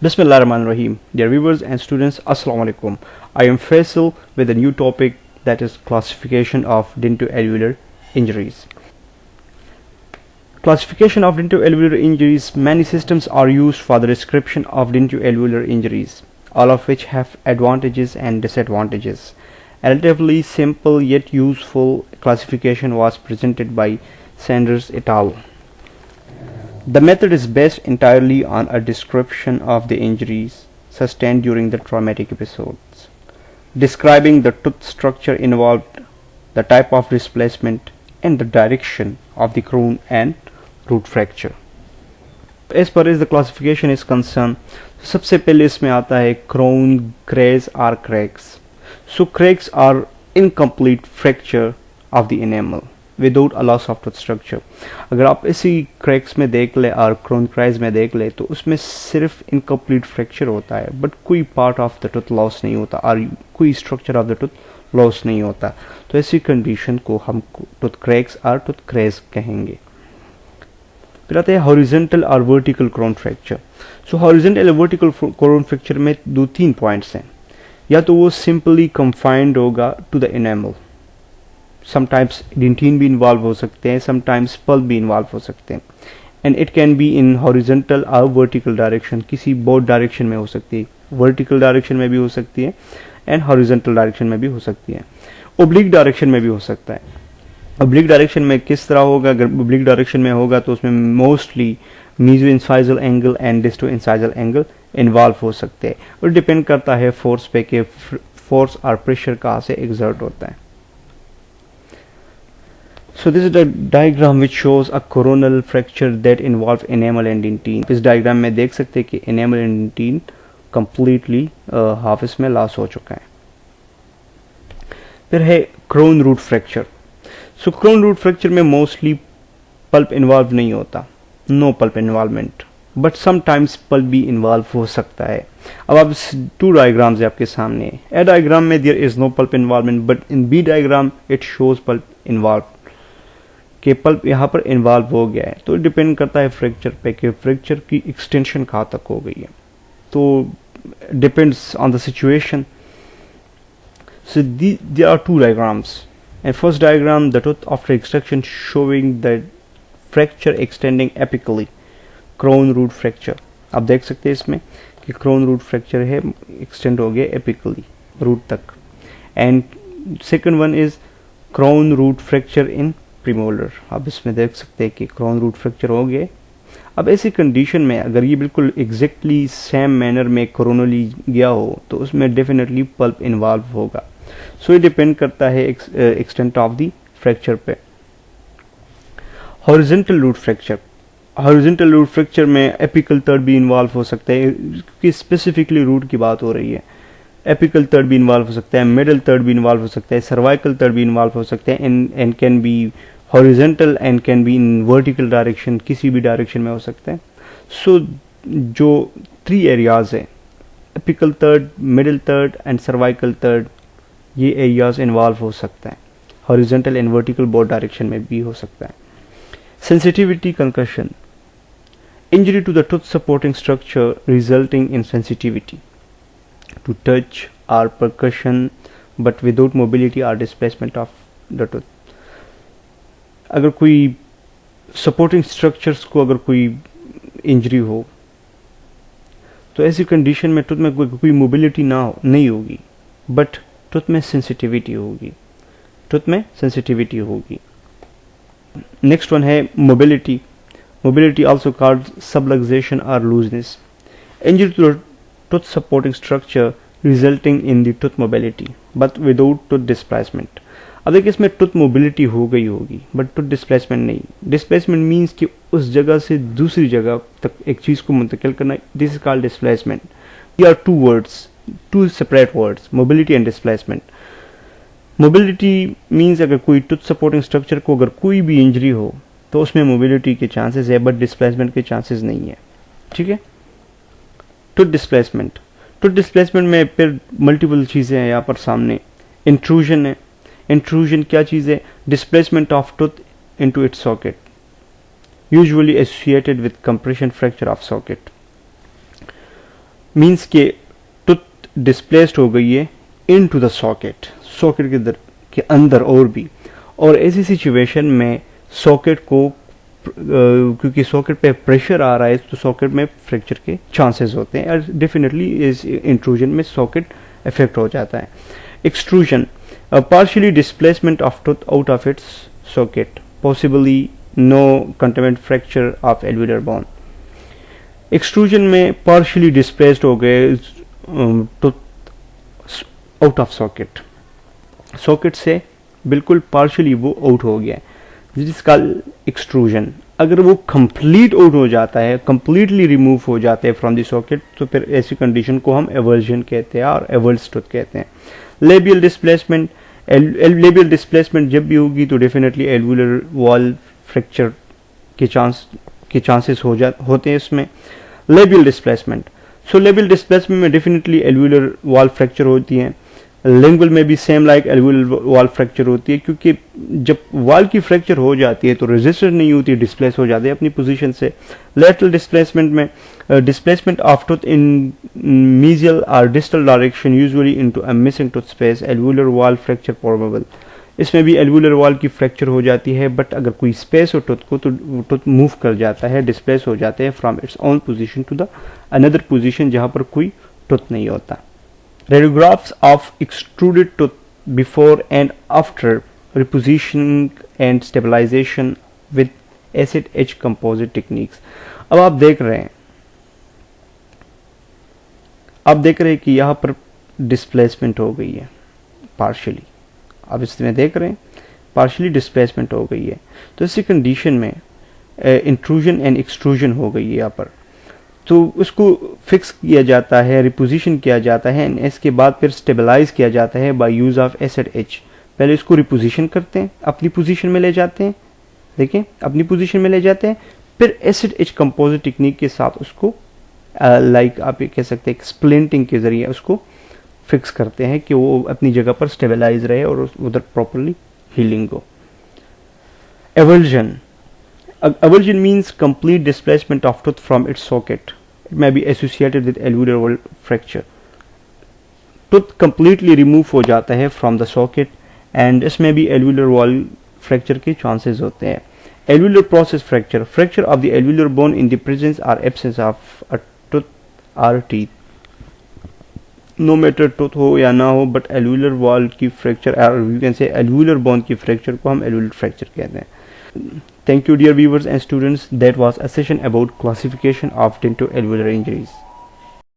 Bismillahirrahmanirrahim. Dear viewers and students, Assalamu alaikum. I am Faisal with a new topic, that is classification of dentoalveolar injuries. Classification of dentoalveolar injuries. Many systems are used for the description of dentoalveolar injuries, all of which have advantages and disadvantages. A relatively simple yet useful classification was presented by Sanders et al. The method is based entirely on a description of the injuries sustained during the traumatic episodes, describing the tooth structure involved, the type of displacement, and the direction of the crown and root fracture. As far as the classification is concerned, सबसे पहले इसमें आता है crown, graze or cracks. So cracks are incomplete fracture of the enamel without a loss of tooth structure. अगर आप इसी cracks में देख ले और क्रोन क्राइज में देख ले तो उसमें सिर्फ इनकम्प्लीट फ्रैक्चर होता है, बट कोई part of the tooth loss नहीं होता और कोई structure of the tooth loss नहीं होता. तो ऐसी कंडीशन को हम टूथ क्रैक्स और टूथ क्रेज कहेंगे. फिर आता है हॉरिजॉन्टल और vertical crown fracture. So horizontal और वर्टिकल क्रोन फ्रैक्चर में 2-3 पॉइंट्स हैं. या तो वो सिंपली कंफाइंड होगा to the enamel, sometimes dentine भी इन्वॉल्व हो सकते हैं, समटाइम्स पल्प भी इन्वॉल्व हो सकते हैं, and it can be in horizontal और वर्टिकल डायरेक्शन. किसी बोथ डायरेक्शन में हो सकती है, वर्टिकल डायरेक्शन में भी हो सकती है एंड हॉरिजॉन्टल डायरेक्शन में भी हो सकती है. ओब्लिक डायरेक्शन में भी हो सकता है. ओब्लिक डायरेक्शन में किस तरह होगा? अगर ओब्लिक डायरेक्शन में होगा तो उसमें mostly mesio incisal angle and disto incisal angle involve हो सकते हैं, और डिपेंड करता है फोर्स पे कि फोर्स और प्रेशर कहाँ से एग्जर्ट होता है. So this is the diagram which shows a coronal fracture that involves enamel and dentine. इस डायग्राम में देख सकते हैं कि enamel and dentine completely half इसमें लॉस हो चुका है. फिर है crown root fracture. So crown root fracture में मोस्टली पल्प इन्वॉल्व नहीं होता, no pulp involvement, but sometimes pulp भी इन्वॉल्व हो सकता है. अब आप 2 डायग्राम्स है आपके सामने. ए डायग्राम में there is no pulp involvement, but in B diagram it shows pulp involve, कि पल्प यहाँ पर इन्वॉल्व हो गया है. तो डिपेंड करता है फ्रैक्चर पे कि फ्रैक्चर की एक्सटेंशन कहाँ तक हो गई है. तो depends on the situation. So there are 2 diagrams. And first diagram, the tooth after extraction showing the fracture extending apically, crown root fracture. आप देख सकते हैं इसमें कि क्राउन रूट फ्रैक्चर है, एक्सटेंड हो गया एपिकली रूट तक. And second one is crown root fracture in premolar. आप इसमें देख सकते हैं कि क्राउन रूट फ्रैक्चर हो गए. अब ऐसी कंडीशन में अगर ये बिल्कुल एग्जैक्टली सेम मैनर में कोरोनली गया हो तो उसमें डेफिनेटली पल्प इन्वॉल्व होगा. सो ये डिपेंड करता है एक्सटेंट ऑफ द फ्रैक्चर पे. Horizontal root fracture. Horizontal root fracture में एपिकल तर्ड भी इन्वॉल्व हो सकता है, कि स्पेसिफिकली रूट की बात हो रही है. एपिकल तर्ड भी इन्वॉल्व हो सकता है, मिडल तर्ड भी इन्वॉल्व हो सकता है, सर्वाइकल तर्ड भी इन्वॉल्व हो सकते हैं, and can be horizontal and can be in vertical direction, किसी भी डायरेक्शन में हो सकते हैं. सो जो 3 एरियाज है, apical third, middle third and cervical third, ये एरियाज इन्वॉल्व हो सकते हैं. Horizontal and vertical both direction में भी हो सकता है. Sensitivity concussion. Injury to the tooth supporting structure resulting in sensitivity to touch or percussion but without mobility or displacement of the tooth. अगर कोई सपोर्टिंग स्ट्रक्चर्स को अगर कोई इंजरी हो तो ऐसी कंडीशन में टूथ में कोई मोबिलिटी नहीं होगी, बट टूथ में सेंसिटिविटी होगी. टूथ में सेंसिटिविटी होगी. नेक्स्ट वन है mobility. Mobility also called subluxation और looseness. Injury to tooth supporting structure resulting in the tooth mobility but without tooth displacement. अब देखिए इसमें टूथ मोबिलिटी हो गई होगी बट टूथ डिस्प्लेसमेंट नहीं. डिस्प्लेसमेंट मीन्स कि उस जगह से दूसरी जगह तक एक चीज को मुंतकिल करना. This is called displacement. ये are 2 words, 2 separate words, mobility and displacement. Mobility means अगर कोई टूथ सपोर्टिंग स्ट्रक्चर को अगर कोई भी इंजरी हो तो उसमें मोबिलिटी के चांसेस है, बट डिस्प्लेसमेंट के चांसेस नहीं है. ठीक है. Tooth displacement. टूथ डिस्प्लेसमेंट में फिर मल्टीपल चीज़ें हैं यहाँ पर सामने. इंट्रूजन है. इंट्रूजन क्या चीज़ है? Displacement of tooth into its socket, usually associated with compression fracture of socket. Means के टूथ डिस्प्लेस्ड हो गई है इनटू द सॉकेट, सॉकेट के अंदर और भी। और ऐसी सिचुएशन में सॉकेट को क्योंकि सॉकेट पे प्रेशर आ रहा है तो सॉकेट में फ्रैक्चर के चांसेस होते हैं और डेफिनेटली इस इंट्रूजन में सॉकेट इफेक्ट हो जाता है। Extrusion, partially displacement of tooth out of its socket, possibly no contaminant fracture of alveolar bone। Extrusion में partially displaced हो गए tooth out of socket, socket से बिल्कुल partially वो आउट हो गया, जिसका एक्सट्रूजन। अगर वो कंप्लीट आउट हो जाता है, कंप्लीटली रिमूव हो जाते हैं फ्रॉम द सॉकेट, तो फिर ऐसी कंडीशन को हम एवर्जन कहते हैं और एवर्स टूथ कहते हैं। लेबियल डिस्प्लेसमेंट, लेबियल डिस्प्लेसमेंट जब भी होगी तो डेफिनेटली एल्वुलर वॉल फ्रैक्चर के चांसेस होते हैं इसमें। लेबियल डिस्प्लेसमेंट, सो लेबियल डिस्प्लेसमेंट में डेफिनेटली एल्वुलर वॉल फ्रैक्चर होती है। लिंगुअल में भी same like alveolar wall fracture होती है, क्योंकि जब वॉल की फ्रैक्चर हो जाती है तो रेजिस्टेंस नहीं होती, डिस्प्लेस हो जाती है अपनी पोजीशन से। लेटरल डिस्प्लेसमेंट में displacement of tooth in mesial और distal direction usually into a missing tooth space, alveolar wall fracture probable. इसमें भी एल्वुलर वॉल की फ्रैक्चर हो जाती है, बट अगर कोई स्पेस हो टूथ को तो टूथ मूव कर जाता है, डिस्प्लेस हो जाते हैं from its own position to the another position जहां पर कोई टूथ नहीं होता। Radiographs of extruded tooth before and after repositioning and stabilization with acid etch composite techniques। अब आप देख रहे हैं कि यहाँ पर डिस्प्लेसमेंट हो गई है पार्शियली, अब इसमें देख रहे हैं पार्शियली डिस्प्लेसमेंट हो गई है, तो इसी कंडीशन में इंट्रूजन एंड एक्सट्रूजन हो गई है यहाँ पर, तो उसको फिक्स किया जाता है, रिपोजिशन किया जाता है, इसके बाद फिर स्टेबलाइज किया जाता है by use of acid H. पहले इसको रिपोजिशन करते हैं, अपनी पोजीशन में ले जाते हैं, देखें अपनी पोजीशन में ले जाते हैं, फिर एसिड एच कंपोजिट टेक्निक के साथ उसको लाइक आप ये कह सकते हैं स्प्लिंटिंग के जरिए उसको फिक्स करते हैं कि वो अपनी जगह पर स्टेबलाइज रहे और उधर प्रॉपरली हीलिंग हो। Avulsion, avulsion means complete displacement of tooth from its socket. It may be associated with alveolar wall fracture. Tooth completely remove हो जाता है from the socket and इसमें भी alveolar wall fracture के chances होते हैं। Alveolar process fracture, fracture of the alveolar bone in the presence or absence of a tooth or teeth. No matter tooth हो या ना हो, but alveolar wall की fracture or you can say alveolar bone की fracture को हम alveolar fracture कहते हैं। Thank you dear viewers and students, that was a session about classification of dentoalveolar injuries.